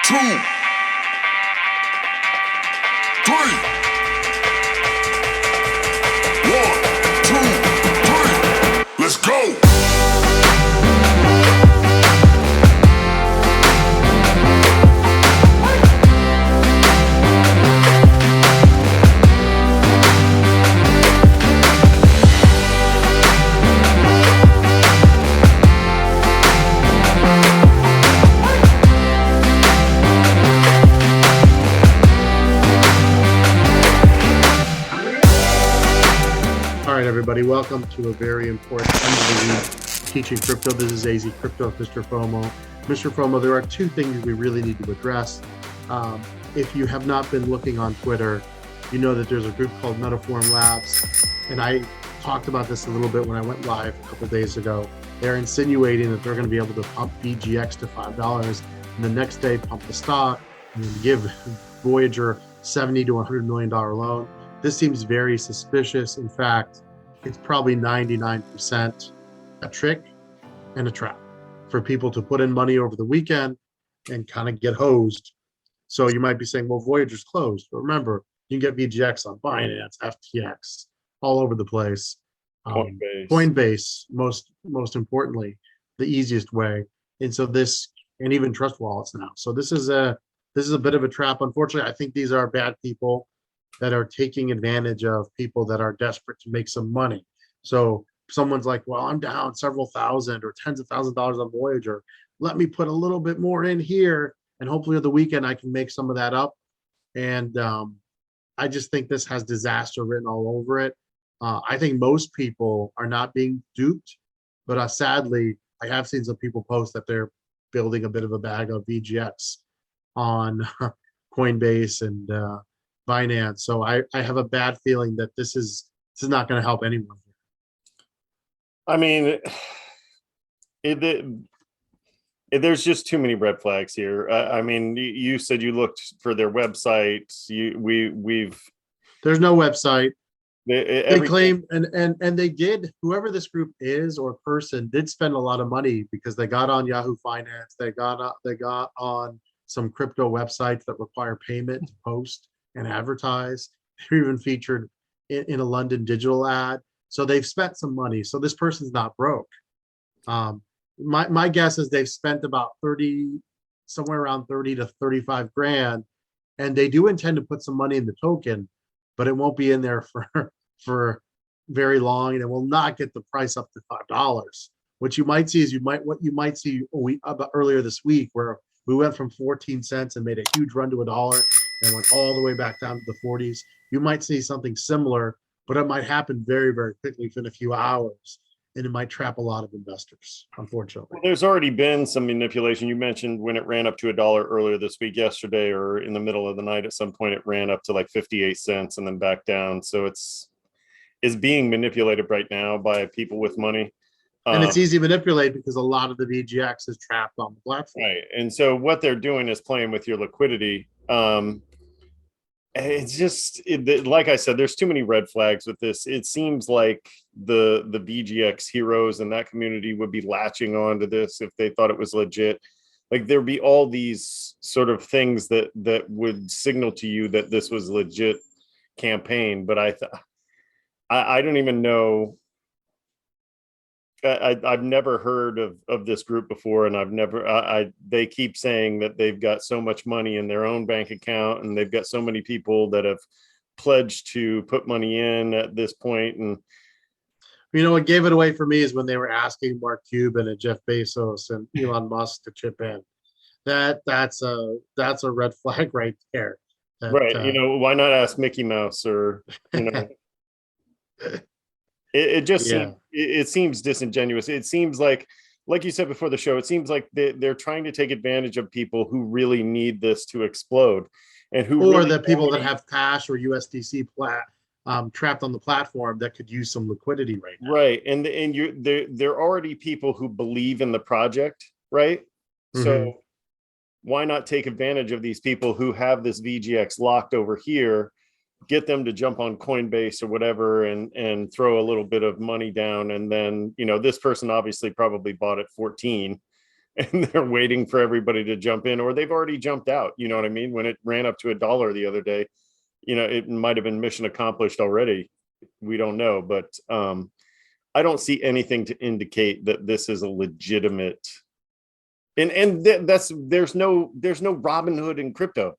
two, three. One, two, three. Let's go. All right, everybody, welcome to a very important end of the week teaching crypto. This is AZcrypto and MrFOMO. MrFOMO, there are two things we really need to address. If you have not been looking on Twitter, you know that there's a group called Metaform Labs, and I talked about this a little bit when I went live a couple days ago. They're insinuating that they're going to be able to pump VGX to $5 and the next day pump the stock and give Voyager $70 to $100 million loan. This seems very suspicious. In fact, it's probably 99% a trick and a trap for people to put in money over the weekend and kind of get hosed. So you might be saying, well, Voyager's closed. But remember, you can get VGX on Binance, FTX, all over the place. Coinbase, most importantly, the easiest way. And so this, and even trust wallets now. So this is a bit of a trap. Unfortunately, I think these are bad people that are taking advantage of people that are desperate to make some money. So someone's like, well, I'm down several thousand or tens of thousands of dollars on Voyager. Let me put a little bit more in here, and hopefully at the weekend I can make some of that up. And I just think this has disaster written all over it. I think most people are not being duped, but sadly, I have seen some people post that they're building a bit of a bag of VGX on Coinbase and Binance. So I have a bad feeling that this is not going to help anyone. I mean, there's just too many red flags here. I mean, you said you looked for their website. There's no website. They claim and they did. Whoever this group is or person did spend a lot of money because they got on Yahoo Finance. They got on some crypto websites that require payment to post and advertise. They're even featured in a London digital ad. So they've spent some money. So this person's not broke. My guess is they've spent about somewhere around 30 to 35 grand, and they do intend to put some money in the token, but it won't be in there for very long, and it will not get the price up to $5. What you might see is what you might see about earlier this week, where we went from 14 cents and made a huge run to $1 and went all the way back down to the 40s. You might see something similar, but it might happen very, very quickly within a few hours, and it might trap a lot of investors, unfortunately. Well, there's already been some manipulation. You mentioned when it ran up to $1 earlier this week, yesterday, or in the middle of the night at some point, it ran up to like 58 cents and then back down. So it's being manipulated right now by people with money. And it's easy to manipulate because a lot of the VGX is trapped on the platform. Right. And so what they're doing is playing with your liquidity. It's just like I said, there's too many red flags with this. It seems like the VGX heroes in that community would be latching on to this if they thought it was legit. Like there'd be all these sort of things that would signal to you that this was legit campaign. But I don't even know. I've never heard of this group before, and they keep saying that they've got so much money in their own bank account, and they've got so many people that have pledged to put money in at this point. And what gave it away for me is when they were asking Mark Cuban and Jeff Bezos and Elon Musk to chip in. That's a red flag right there. Right. Why not ask Mickey Mouse or It just seems disingenuous. It seems like you said before the show, it seems like they're trying to take advantage of people who really need this to explode, and the people that have cash or USDC trapped on the platform that could use some liquidity right now. Right, and there are already people who believe in the project, right? Mm-hmm. So why not take advantage of these people who have this VGX locked over here? Get them to jump on Coinbase or whatever and throw a little bit of money down. And then, this person obviously probably bought at 14 and they're waiting for everybody to jump in, or they've already jumped out. You know what I mean? When it ran up to $1 the other day, it might have been mission accomplished already. We don't know, but I don't see anything to indicate that this is a legitimate. There's no Robin Hood in crypto.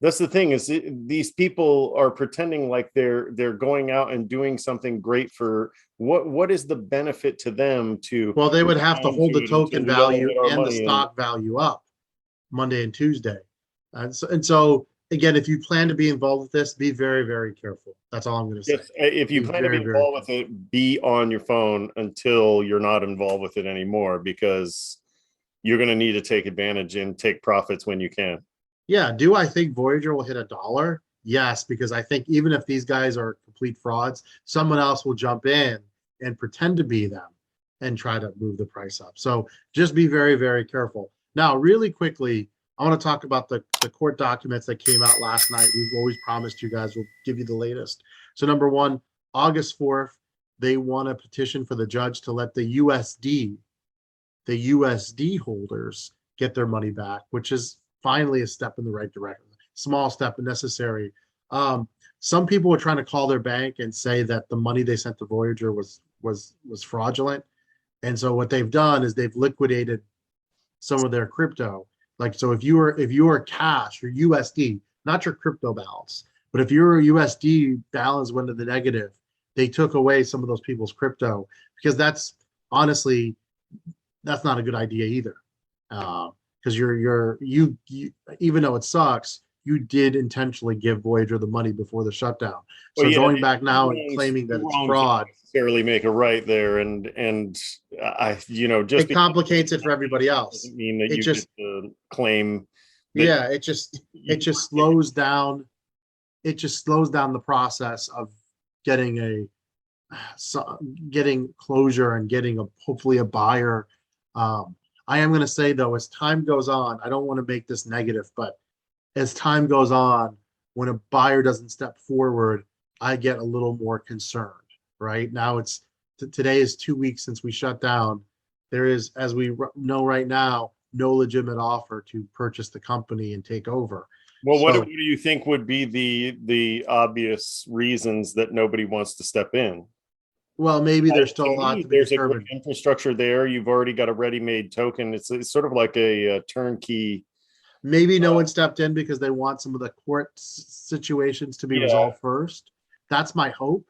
That's the thing, is these people are pretending like they're going out and doing something great for what is the benefit to them to. Well, they would have to hold the token value and the money stock value up Monday and Tuesday. And so again, if you plan to be involved with this, be very, very careful. That's all I'm going to say. Yes, if you plan to be involved with it, be on your phone until you're not involved with it anymore, because you're going to need to take advantage and take profits when you can. Yeah. Do I think Voyager will hit $1? Yes, because I think even if these guys are complete frauds, someone else will jump in and pretend to be them and try to move the price up. So just be very, very careful. Now, really quickly, I want to talk about the court documents that came out last night. We've always promised you guys we'll give you the latest. So number one, August 4th, they won a petition for the judge to let the USD holders get their money back, which is finally a step in the right direction. Small step, but necessary. Some people were trying to call their bank and say that the money they sent to Voyager was fraudulent. And so what they've done is they've liquidated some of their crypto. Like, so if you are cash or USD, not your crypto balance, but if your USD balance went to the negative, they took away some of those people's crypto, because that's honestly, that's not a good idea either. Because you even though it sucks, you did intentionally give Voyager the money before the shutdown. So going back now and claiming that it's fraud necessarily make a right there, and I just it complicates it for everybody else. Doesn't mean that it you just get to claim. Yeah, it just slows down. It just slows down the process of getting getting closure and getting hopefully a buyer. I am going to say though, as time goes on, I don't want to make this negative, but as time goes on, when a buyer doesn't step forward, I get a little more concerned. Right now, today is 2 weeks since we shut down. There is, as we know right now, no legitimate offer to purchase the company and take over. Well, what do you think would be the obvious reasons that nobody wants to step in? Well, maybe there's still a lot to be determined. There's a good infrastructure there. You've already got a ready-made token. It's sort of like a turnkey. Maybe no one stepped in because they want some of the court situations to be resolved first. That's my hope.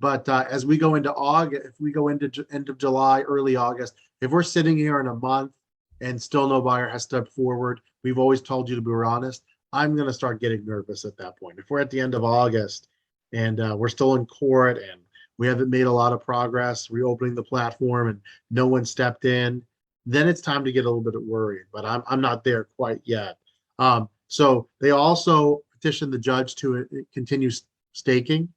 But as we go into August, if we go into end of July, early August, if we're sitting here in a month and still no buyer has stepped forward, we've always told you to be honest. I'm going to start getting nervous at that point. If we're at the end of August and we're still in court and we haven't made a lot of progress reopening the platform and no one stepped in, then it's time to get a little bit worried. But I'm not there quite yet. So they also petitioned the judge to continue staking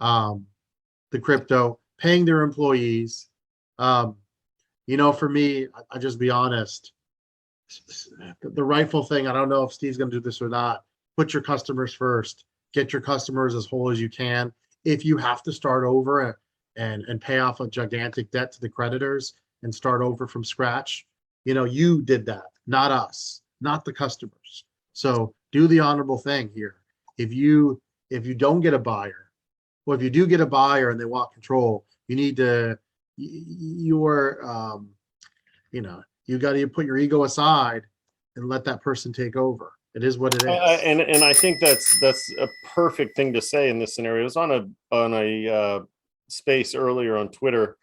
the crypto, paying their employees. For me, I just be honest. The rightful thing, I don't know if Steve's going to do this or not, put your customers first. Get your customers as whole as you can. If you have to start over and pay off a gigantic debt to the creditors and start over from scratch, you did that, not us, not the customers. So do the honorable thing here. If you don't get a buyer, well, if you do get a buyer and they want control, you need to, you got to put your ego aside and let that person take over. It is what it is. And I think that's a perfect thing to say in this scenario. It was on a space earlier on Twitter,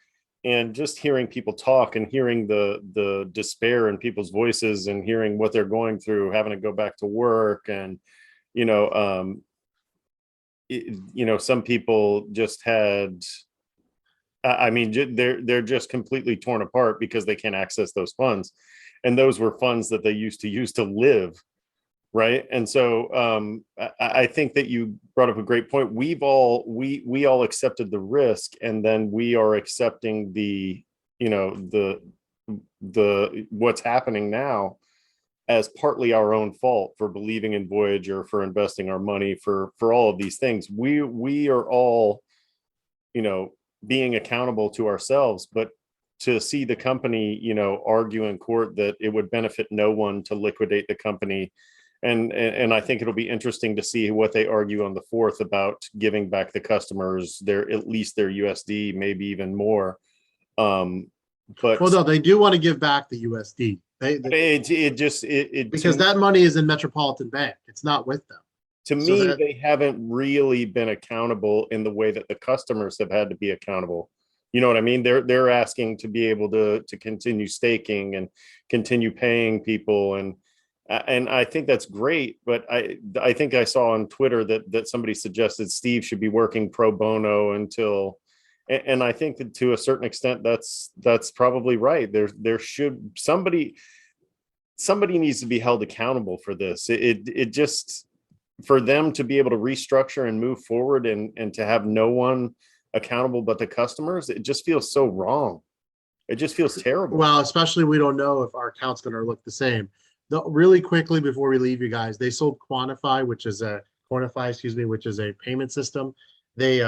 and just hearing people talk and hearing the despair in people's voices and hearing what they're going through, having to go back to work, and some people just had. They're just completely torn apart because they can't access those funds, and those were funds that they used to use to live, right? And so I think that you brought up a great point. We all accepted the risk, and then we are accepting the what's happening now as partly our own fault for believing in Voyager, for investing our money, for all of these things. We are all being accountable to ourselves, but to see the company, argue in court that it would benefit no one to liquidate the company. And I think it'll be interesting to see what they argue on the 4th about giving back the customers at least their USD, maybe even more. But well, no, they do want to give back the USD. Because that money is in Metropolitan Bank. It's not with them. To me, they haven't really been accountable in the way that the customers have had to be accountable. You know what I mean? They're asking to be able to continue staking and continue paying people, and I think that's great. But I think I saw on Twitter that somebody suggested Steve should be working pro bono until, and I think that to a certain extent that's probably right. There should somebody needs to be held accountable for this. It just, for them to be able to restructure and move forward and to have no one accountable but the customers, it just feels so wrong. It just feels terrible. Well, especially we don't know if our account's going to look the same. Really quickly before we leave, you guys, they sold Quantify, which is a payment system. They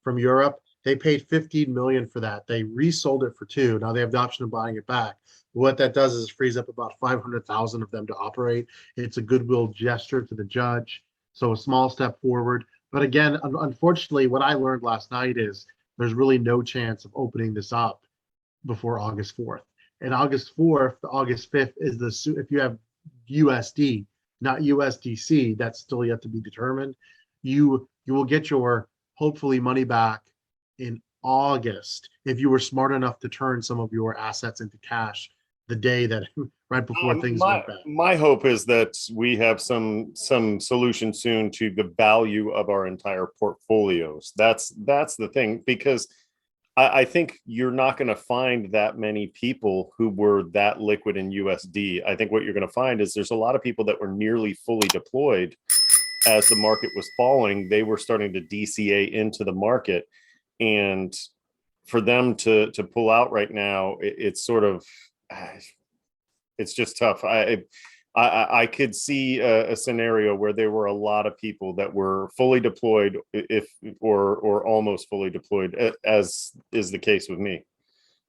from Europe. They paid $15 million for that. They resold it for $2 million. Now they have the option of buying it back. What that does is frees up about 500,000 of them to operate. It's a goodwill gesture to the judge. So a small step forward. But again, unfortunately, what I learned last night is there's really no chance of opening this up before August 4th. And August 4th to August 5th is if you have USD, not USDC, that's still yet to be determined. You will get your hopefully money back in August if you were smart enough to turn some of your assets into cash the day that right before things went bad. My hope is that we have some solution soon to the value of our entire portfolios. That's the thing, because I think you're not going to find that many people who were that liquid in USD. I think what you're going to find is there's a lot of people that were nearly fully deployed as the market was falling. They were starting to DCA into the market, and for them to pull out right now, it's sort of, it's just tough. I could see a scenario where there were a lot of people that were fully deployed, or almost fully deployed, as is the case with me.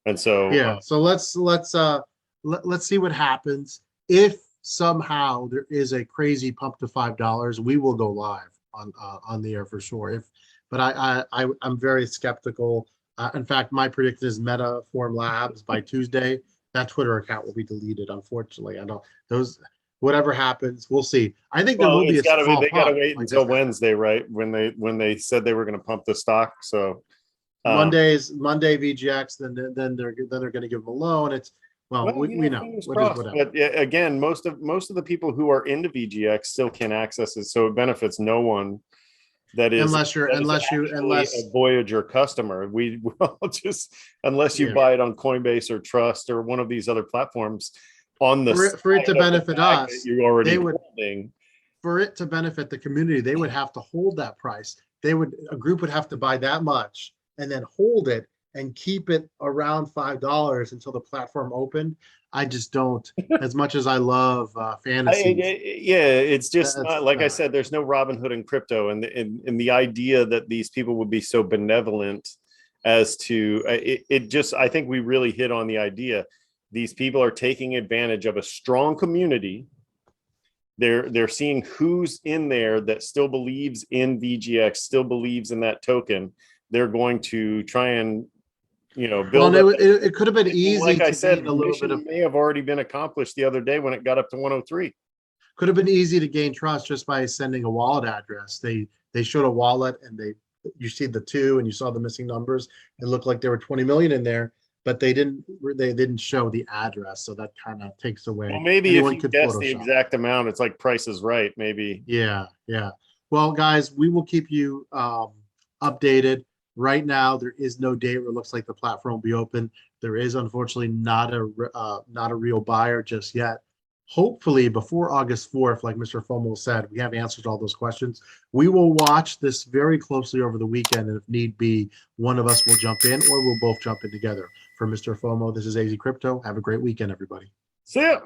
And so yeah, so let's see what happens. If somehow there is a crazy pump to $5, we will go live on the air for sure. But I'm very skeptical. In fact, my prediction is Metaform Labs by Tuesday. That Twitter account will be deleted, unfortunately. I know whatever happens, we'll see. I think there will be they gotta wait until Wednesday, right? When they said they were going to pump the stock. So Monday VGX, then they're going to give them a loan. It's we know. But again, most of the people who are into VGX still can access it, so it benefits no one. That is unless you're a Voyager customer. We will just, unless you buy it on Coinbase or Trust or one of these other platforms on the for it to benefit us, you already holding. For it to benefit the community, they would have to hold that price. A group would have to buy that much and then hold it and keep it around $5 until the platform opened. I just don't, as much as I love fantasy. It's just not, like I said, there's no Robin Hood in crypto, and the idea that these people would be so benevolent as to it just, I think we really hit on the idea. These people are taking advantage of a strong community. They're seeing who's in there that still believes in VGX, still believes in that token. They're going to try and build. Well, it could have been easy. Like I said, a little bit of may have already been accomplished the other day when it got up to 103. Could have been easy to gain trust just by sending a wallet address. They showed a wallet, and you see the 2 and you saw the missing numbers. It looked like there were 20 million in there, but they didn't show the address, so that kind of takes away. Well, maybe if you guess the exact amount, it's like Price is Right. Maybe. Yeah. Well, guys, we will keep you updated. Right now, there is no date where it looks like the platform will be open. There is unfortunately not a real buyer just yet. Hopefully, before August 4th, like MrFOMO said, we have answers to all those questions. We will watch this very closely over the weekend, and if need be, one of us will jump in, or we'll both jump in together. For MrFOMO, this is AZcrypto. Have a great weekend, everybody. See ya.